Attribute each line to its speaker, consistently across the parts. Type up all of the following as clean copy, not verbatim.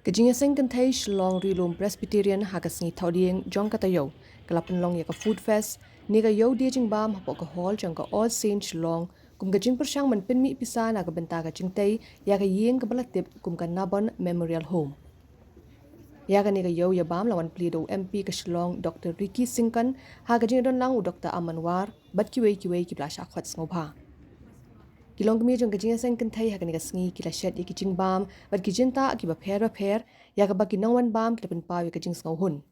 Speaker 1: Kejinya seng kentai Shillong Rilum Presbyterian hagasngi thaudieng jong katayo kalapan long ya ka food fest ni ka yo dia jing bam hapok ka hall jong ka All Saints Shillong kum ka jing persyang man penmi pisa na ka benta ka jingtai ya ka yeng ka balatip kum ka Nabon Memorial Home. Ya ka ni ka yo ya bam lawan plido MP ka Shillong Dr. Ricky Singkan ha ka jing don lang u Dr. Amanwar bat kiwei ki blasha khwat ngobha. Kilong kami jong kajing seng kentai hakan ka sngi kila shed ki jing bam bat ki jinta ki ba pher ya ka baki nongwan bam kila pen pawi ka jing sngo hun.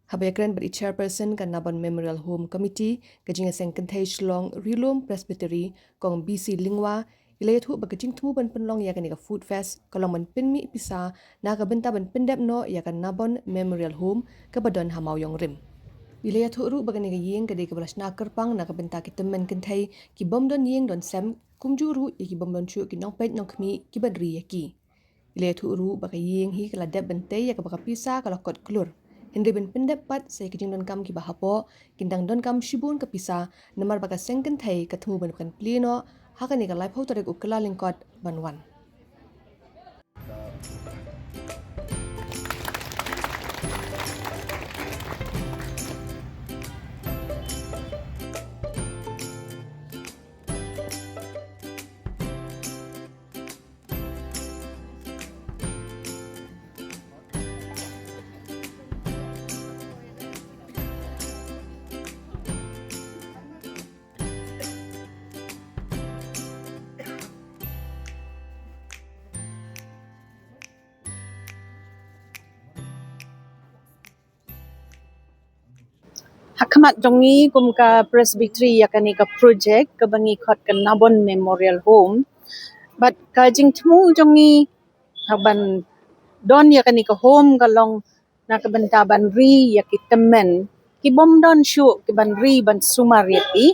Speaker 1: Habekren bari chairperson ka Nabon Memorial Home Committee kajing seng kentai Shillong Rilum Presbytery kong BC Lingwa ilayat hu ba kajing tumu ban penlong ya ka ni ka food fest kalong man penmi pisa na ka benta ban pendep no ya ka Nabon Memorial Home ka badon hamau yong rim. Wilayah Thuru bagan ni yeng kadai ke belas nak kerpang nak benta kita men kentai ki bom don yeng don sem kumjuru ki bom don chu ki nong pet nong kmi ki badri ki. Wilayah Thuru bagan yeng hi kala dep bentai ya ka baka pisa kala kot klur. Henry ben pendep pat saya kijing don kam ki bahapo kindang don kam shibun ke pisa namar baka seng kentai ketemu ben kan plino hakan ni ka live hotorek ukela lingkot banwan.
Speaker 2: Hakamat jongi kum ka presbytery yakani ka project ka bangi khot ka Nabon Memorial Home but ka jing tmu jongi haban don yakani ka home ka long na ka benta ban ri yaki temen ki bom don shu ki ban ri ban sumar yaki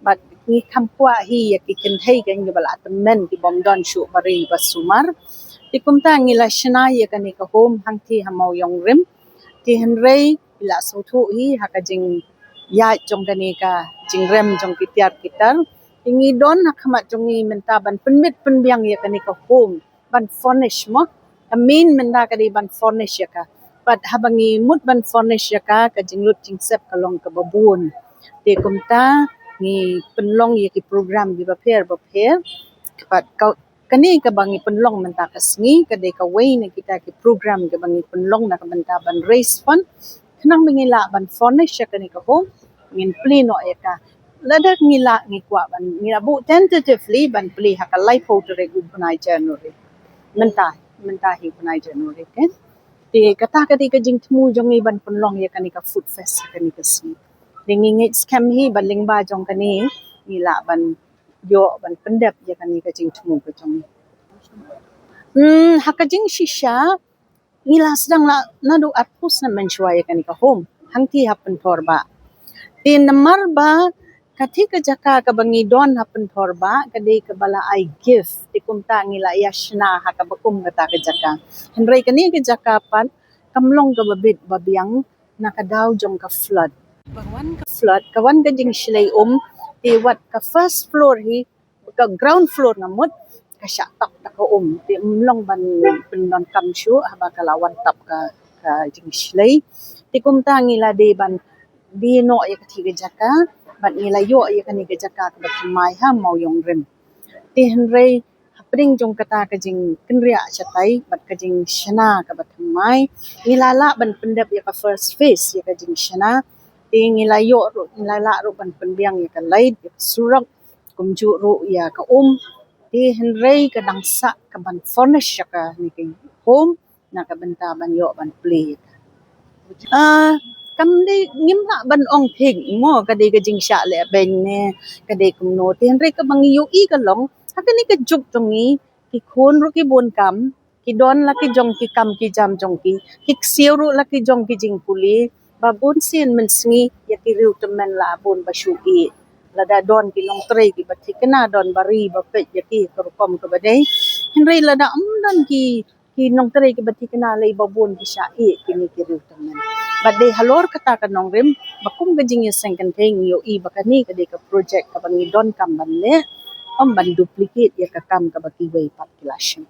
Speaker 2: but ni kampwa hi yaki kenthai kan bala temen ki bom don shu bari bas sumar ti kum ta ngila shna yakani ka home hangti hamau yong rim ti henrei bila sautu hi hakajing ya jong kani ka jingrem jong kitiar kitar ingi don hakamat jongi menta ban penmit penbiang ya kani ka home ban furnish mo amin menda kadi ban furnish ya ka but habangi mut ban furnish ya ka jinglut jingsep kalong ka babun te kumta ni penlong ya ki program di baper but kani ka bangi penlong menta ka sngi kadai ka way na kita ki program ka bangi penlong na ka benta ban raise fund kenang mengila ban furnish ya kani ka home ngin plino ya ka lada ngila ngikwa ban ngila bu tentatively ban pli haka life out re good banai January menta hi banai January kan ti kata kati ka jing tmu jongi ban penlong ya kani ka food fest kani ka si dingingit scam hi ban lingba jong kani ngila ban yo ban pendep ya kani ka jing tmu ka jongi haka jing shisha ngila sedang nadu apus na menshwa ya kani ka home hangti happen torba tin namar ba katika jaka ka bangi don happen torba kadai ka bala I give ti kumta ngila yashna haka bakum kata ka jaka henrei kani ka jaka pan kamlong ka babit babiang nakadaw jong ka flood kawan ka jing shilay ti wat ka first floor hi ka ground floor ngamut kasya tak ka ti umlong ban pendon kam shu haba kalawan tap ka jing shilay ti kumta ngila de ban di no ya katiga jaka ban ngila yo ya kani ga jaka ka batmai ha mau yong rem ti henrei hapring jong kata ka jing kenria chatai bat ka jing shana ka batmai ngila la ban pendap ya ka first phase ya ka jing shana ti ngila yo ngila la ro ban penbiang ya ka laid ya surak kumju ro ya ka ti henrei ka dangsa ka ban furnish ya ka ni ka home na ka benta ban yo ban play kamde ngimna ban ong thing mo kadai ka jing sha le ben ne kadai kum no ten re ka bangi yo I ka long hakani ka juk tongi ki khon ro ki bon kam ki don la ki jong ki kam ki jam jong ki siu ro la ki jong ki jing puli ba bon sin men sngi ya ki riu temen la bon ba shu ki la da don ki long tre ki ba thikna don bari ba pe ya ki kom ka ba dei henrei la da don ki nong tre ki ba thikna le ba bon ki sha ki ni ki riu temen but they halor kata ka nong rim bakum gajing yung sengkan thing yo I bakani ka de ka project ka bangi don kam ban le ban duplicate ya ka kam ka baki way pat kilasyon